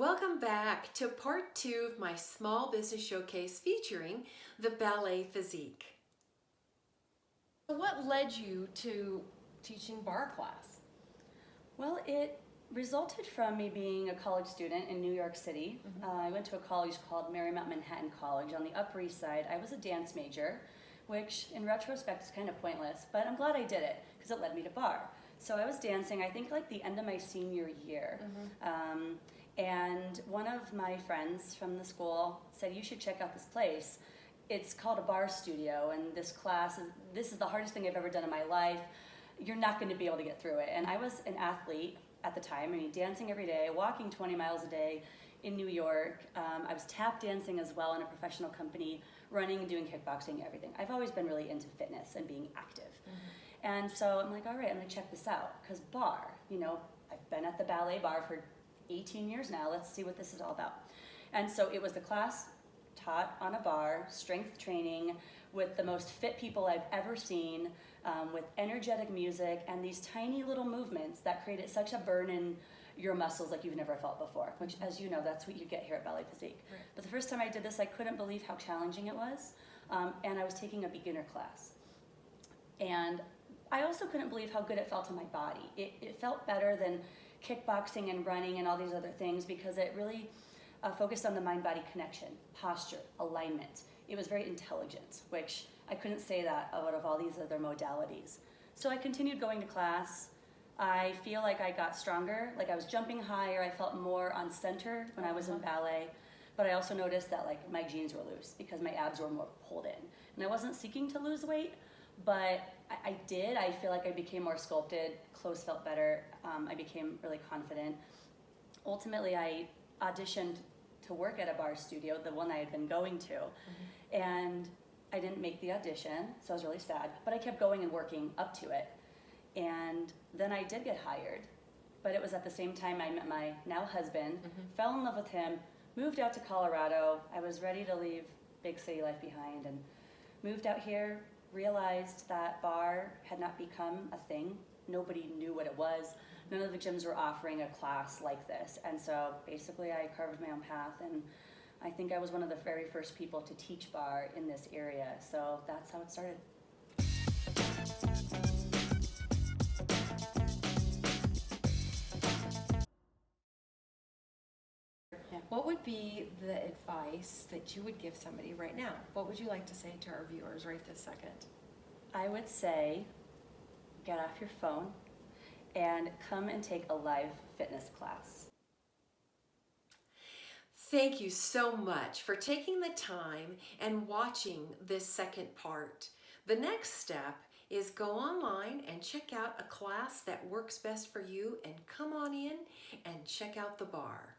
Welcome back to part 2 of my small business showcase featuring the Ballet Physique. What led you to teaching bar class? Well, it resulted from me being a college student in New York City. I went to a college called Marymount Manhattan College on the Upper East Side. I was a dance major, which in retrospect is kind of pointless, but I'm glad I did it because it led me to bar. So I was dancing, I think like the end of my senior year. And one of my friends from the school said, you should check out this place. It's called a bar studio, and this is the hardest thing I've ever done in my life. You're not going to be able to get through it. And I was an athlete at the time, dancing every day, walking 20 miles a day in New York. I was tap dancing as well in a professional company, running and doing kickboxing, everything. I've always been really into fitness and being active. And so I'm like, all right, I'm going to check this out, because bar, I've been at the ballet bar for 18 years now. Let's see what this is all about. And so it was the class taught on a bar, strength training, with the most fit people I've ever seen, with energetic music and these tiny little movements that created such a burn in your muscles like you've never felt before, which, as you know, that's what you get here at Ballet Physique. Right. But the first time I did this, I couldn't believe how challenging it was, and I was taking a beginner class. And I also couldn't believe how good it felt in my body. It felt better than kickboxing and running and all these other things, because it really focused on the mind-body connection, posture, alignment. It was very intelligent, which I couldn't say that out of all these other modalities. So I continued going to class. I feel like I got stronger, like I was jumping higher. I felt more on center when I was in ballet. But I also noticed that like my jeans were loose because my abs were more pulled in. And I wasn't seeking to lose weight, but I did. I feel like I became more sculpted, clothes felt better, I became really confident. Ultimately, I auditioned to work at a bar studio, the one I had been going to, and I didn't make the audition, so I was really sad, but I kept going and working up to it. And then I did get hired, but it was at the same time I met my now husband, fell in love with him, moved out to Colorado. I was ready to leave big city life behind and moved out here, realized that bar had not become a thing. Nobody knew what it was. None of the gyms were offering a class like this. And so basically I carved my own path, and I think I was one of the very first people to teach bar in this area. So that's how it started. What would be the advice that you would give somebody right now? What would you like to say to our viewers right this second? I would say, get off your phone and come and take a live fitness class. Thank you so much for taking the time and watching this second part. The next step is go online and check out a class that works best for you, and come on in and check out the bar.